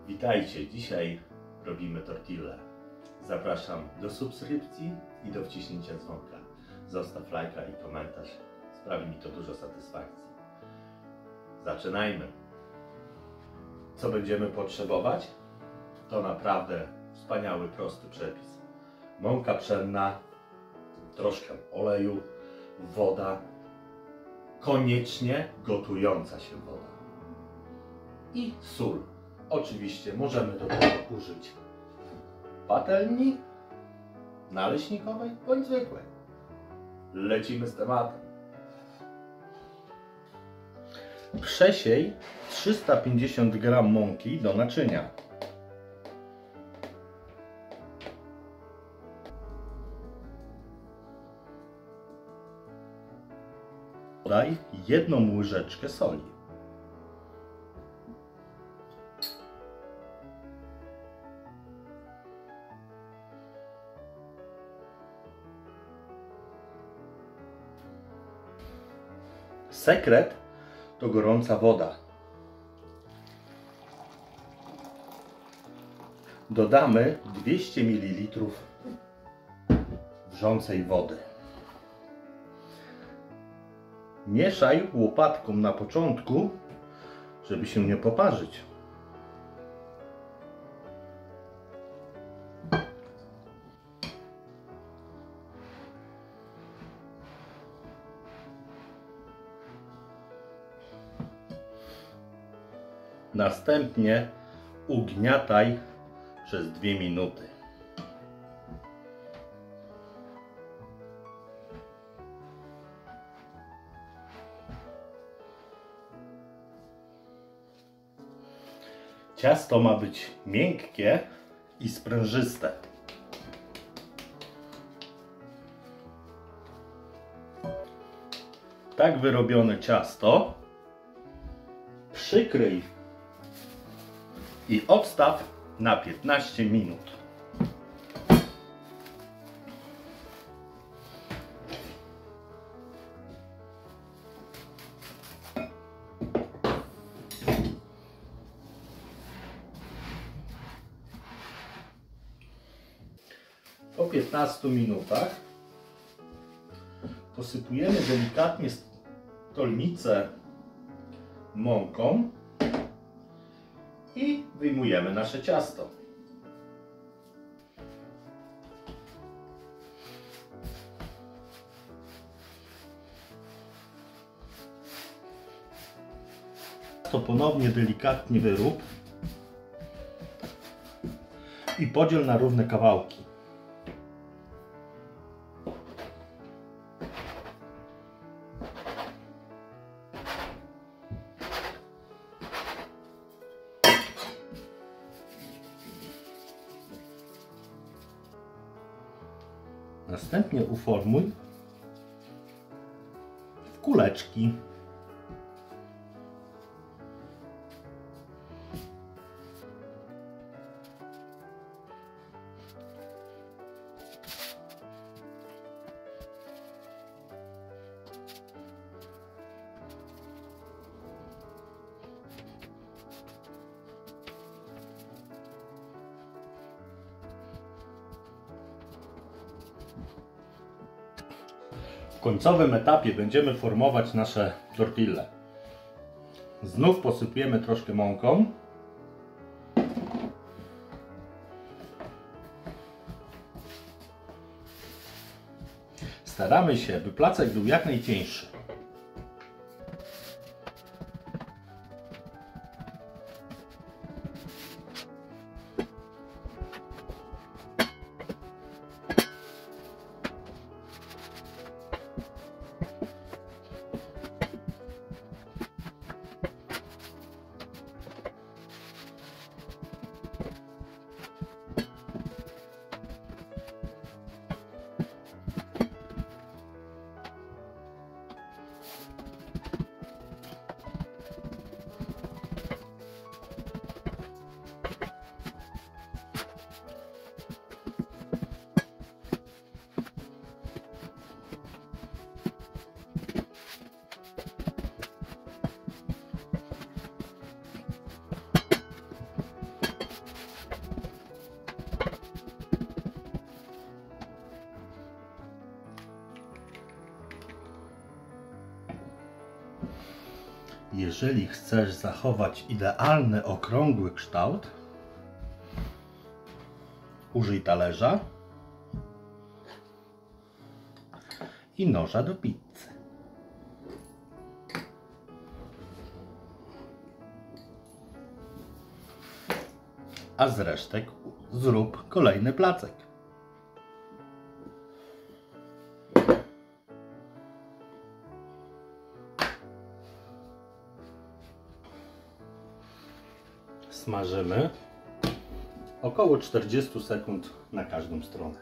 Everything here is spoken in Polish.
Witajcie, dzisiaj robimy tortillę. Zapraszam do subskrypcji i do wciśnięcia dzwonka. Zostaw lajka i komentarz, sprawi mi to dużo satysfakcji. Zaczynajmy. Co będziemy potrzebować? To naprawdę wspaniały, prosty przepis. Mąka pszenna, troszkę oleju, woda, koniecznie gotująca się woda i sól. Oczywiście możemy do tego użyć patelni, naleśnikowej bądź zwykłej. Lecimy z tematem. Przesiej 350 g mąki do naczynia. Dodaj 1 łyżeczkę soli. Sekret to gorąca woda. Dodamy 200 ml wrzącej wody. Mieszaj łopatką na początku, żeby się nie poparzyć. Następnie ugniataj przez 2 minuty. Ciasto ma być miękkie i sprężyste. Tak wyrobione ciasto przykryj i odstaw na 15 minut. Po 15 minutach posypujemy delikatnie stolnicę mąką i wyjmujemy nasze ciasto. To ponownie delikatnie wyrób i podziel na równe kawałki. Następnie uformuj w kuleczki. W końcowym etapie będziemy formować nasze tortille. Znów posypujemy troszkę mąką. Staramy się, by placek był jak najcieńszy. Jeżeli chcesz zachować idealny, okrągły kształt, użyj talerza i noża do pizzy. A z resztek zrób kolejny placek. Smażymy około 40 sekund na każdą stronę.